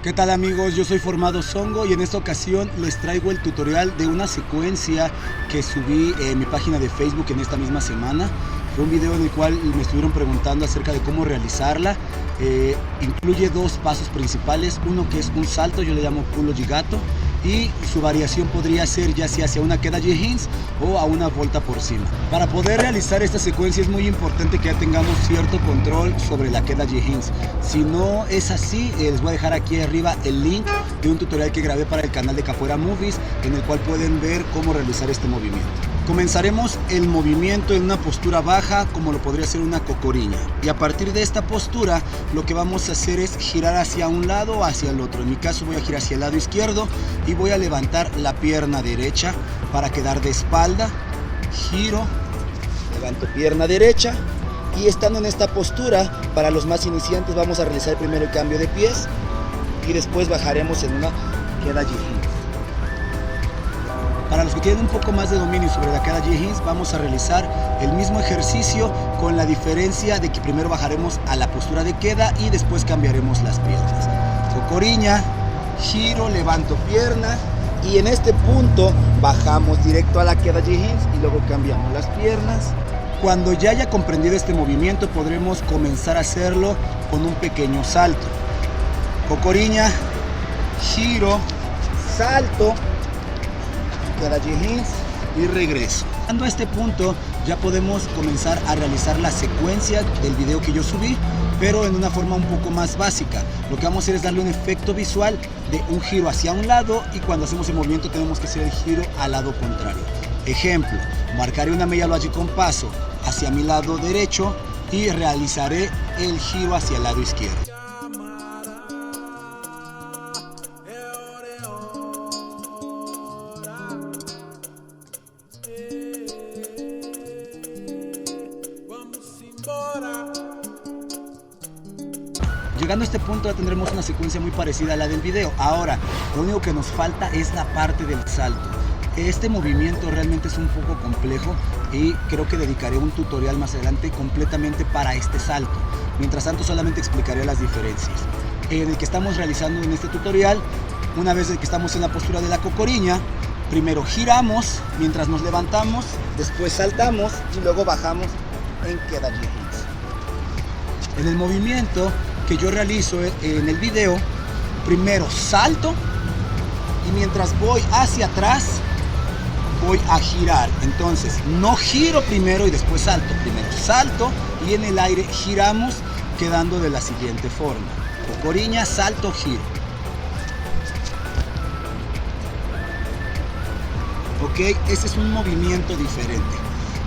¿Qué tal amigos? Yo soy Formado Zongo y en esta ocasión les traigo el tutorial de una secuencia que subí en mi página de Facebook en esta misma semana. Fue un video en el cual me estuvieron preguntando acerca de cómo realizarla. Incluye dos pasos principales, uno que es un salto, yo le llamo pulo gigato, y su variación podría ser ya sea hacia una queda J-Hinge o a una volta por cima. Para poder realizar esta secuencia es muy importante que ya tengamos cierto control sobre la queda J-Hinge. Si no es así, les voy a dejar aquí arriba el link de un tutorial que grabé para el canal de Capoeira Movies, en el cual pueden ver cómo realizar este movimiento. Comenzaremos el movimiento en una postura baja, como lo podría ser una cocoriña, y a partir de esta postura lo que vamos a hacer es girar hacia un lado o hacia el otro. En mi caso voy a girar hacia el lado izquierdo y voy a levantar la pierna derecha para quedar de espalda. Giro, levanto pierna derecha y estando en esta postura, para los más iniciantes vamos a realizar primero el cambio de pies y después bajaremos en una queda J-Hinge. Para los que tienen un poco más de dominio sobre la queda J-Hinge, vamos a realizar el mismo ejercicio con la diferencia de que primero bajaremos a la postura de queda y después cambiaremos las piernas. Cocoriña, giro, levanto pierna y en este punto bajamos directo a la queda J-Hinge y luego cambiamos las piernas. Cuando ya haya comprendido este movimiento podremos comenzar a hacerlo con un pequeño salto. Cocoriña, giro, salto, queda J-Hinge y regreso. Llegando a este punto ya podemos comenzar a realizar la secuencia del video que yo subí, pero en una forma un poco más básica. Lo que vamos a hacer es darle un efecto visual de un giro hacia un lado y cuando hacemos el movimiento tenemos que hacer el giro al lado contrario. Ejemplo, marcaré una meia lua con paso hacia mi lado derecho y realizaré el giro hacia el lado izquierdo. Llegando a este punto ya tendremos una secuencia muy parecida a la del video. Ahora, lo único que nos falta es la parte del salto. Este movimiento realmente es un poco complejo y creo que dedicaré un tutorial más adelante completamente para este salto. Mientras tanto solamente explicaré las diferencias. En el que estamos realizando en este tutorial, una vez que estamos en la postura de la cocoriña, primero giramos mientras nos levantamos, después saltamos y luego bajamos en queda J-Hinge. En el movimiento que yo realizo en el video, primero salto y mientras voy hacia atrás voy a girar. Entonces no giro primero y después salto, primero salto y en el aire giramos, quedando de la siguiente forma: cocoriña, salto, giro. Ok, ese es un movimiento diferente.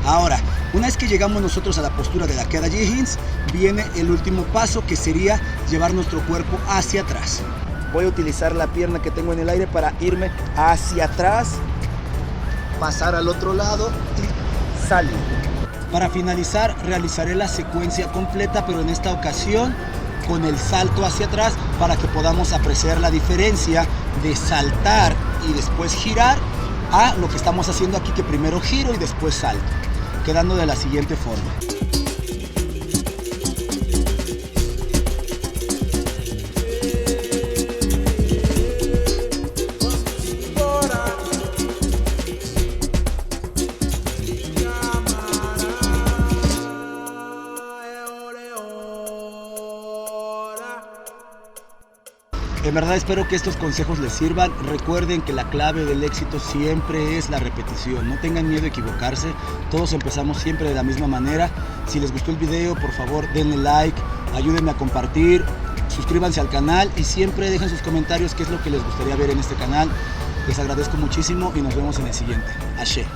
Ahora, una vez que llegamos nosotros a la postura de la queda J-Hinge, viene el último paso, que sería llevar nuestro cuerpo hacia atrás. Voy a utilizar la pierna que tengo en el aire para irme hacia atrás, pasar al otro lado y salir. Para finalizar, realizaré la secuencia completa, pero en esta ocasión con el salto hacia atrás, para que podamos apreciar la diferencia de saltar y después girar a lo que estamos haciendo aquí, que primero giro y después salto, quedando de la siguiente forma. En verdad espero que estos consejos les sirvan. Recuerden que la clave del éxito siempre es la repetición. No tengan miedo a equivocarse. Todos empezamos siempre de la misma manera. Si les gustó el video, por favor denle like, ayúdenme a compartir, suscríbanse al canal y siempre dejen sus comentarios qué es lo que les gustaría ver en este canal. Les agradezco muchísimo y nos vemos en el siguiente. Ashe.